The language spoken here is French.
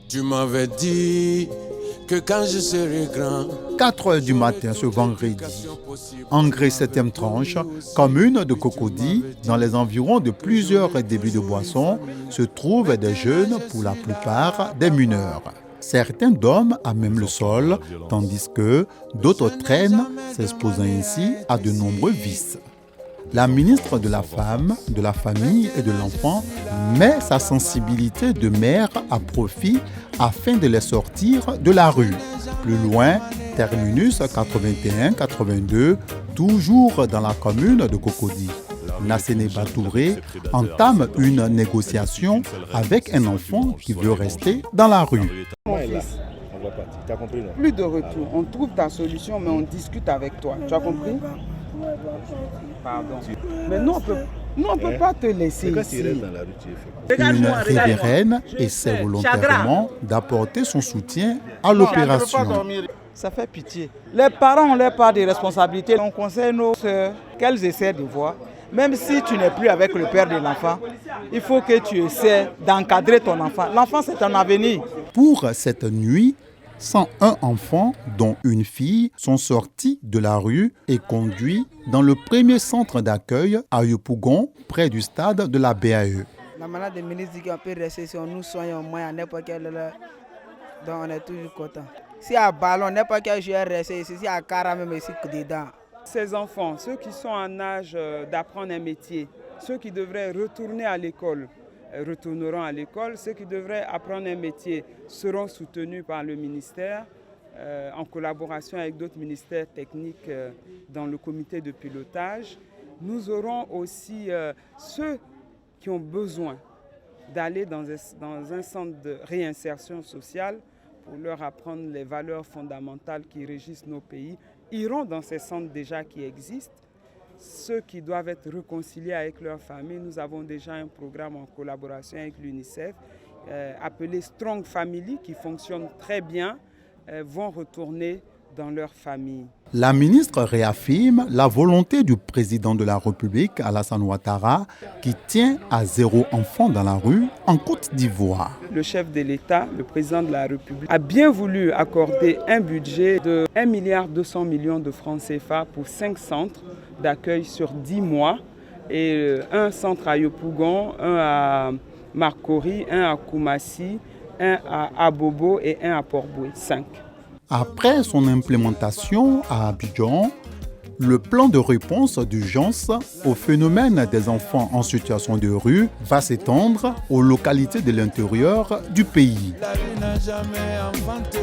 Tu m'avais dit que quand je serai grand, 4 heures du matin ce vendredi, Engrais 7e tranche, commune de Cocody, dans les environs de plusieurs débits de boissons, se trouvent des jeunes, pour la plupart des mineurs. Certains dorment à même le sol, tandis que d'autres traînent, s'exposant ainsi à de nombreux vices. La ministre de la Femme, de la Famille et de l'Enfant met sa sensibilité de mère à profit afin de les sortir de la rue. Plus loin, terminus 81-82, toujours dans la commune de Cocody. Nassene Batouré entame une négociation avec un enfant qui veut rester dans la rue. Mon fils, on va partir. Tu as compris, non? Plus de retour. On trouve ta solution, mais on discute avec toi. Tu as compris? Pardon. Mais nous, on peut pas te laisser Quand ici. tu restes dans la rue, tu es fait. Une riveraine essaie volontairement d'apporter son soutien à l'opération. Ça fait pitié. Les parents ont leur part de responsabilité. On conseille nos sœurs qu'elles essaient de voir. Même si tu n'es plus avec le père de l'enfant, il faut que tu essaies d'encadrer ton enfant. L'enfant, c'est un avenir. Pour cette nuit, 101 enfants, dont une fille, sont sortis de la rue et conduits dans le premier centre d'accueil à Yopougon, près du stade de la BAE. La malade des ministres dit qu'on peut rester si on nous soigne au moins à n'importe quelle heure. Donc on est toujours content. Si à ballon, n'importe quel joueur reste ici, si à carré même ici dedans. Ces enfants, ceux qui sont en âge d'apprendre un métier, ceux qui devraient retourner à l'école, retourneront à l'école. Ceux qui devraient apprendre un métier seront soutenus par le ministère en collaboration avec d'autres ministères techniques dans le comité de pilotage. Nous aurons aussi ceux qui ont besoin d'aller dans un centre de réinsertion sociale pour leur apprendre les valeurs fondamentales qui régissent nos pays, iront dans ces centres déjà qui existent. Ceux qui doivent être réconciliés avec leur famille, nous avons déjà un programme en collaboration avec l'UNICEF appelé Strong Family qui fonctionne très bien, vont retourner dans leur famille. La ministre réaffirme la volonté du président de la République, Alassane Ouattara, qui tient à 0 enfant dans la rue en Côte d'Ivoire. Le chef de l'État, le président de la République, a bien voulu accorder un budget de 1,2 milliard de francs CFA pour 5 centres d'accueil sur 10 mois. Et un centre à Yopougon, un à Marcory, un à Koumassi, un à Abobo et un à Port-Boué, 5. Après son implémentation à Abidjan, le plan de réponse d'urgence au phénomène des enfants en situation de rue va s'étendre aux localités de l'intérieur du pays. la vie n'a jamais inventé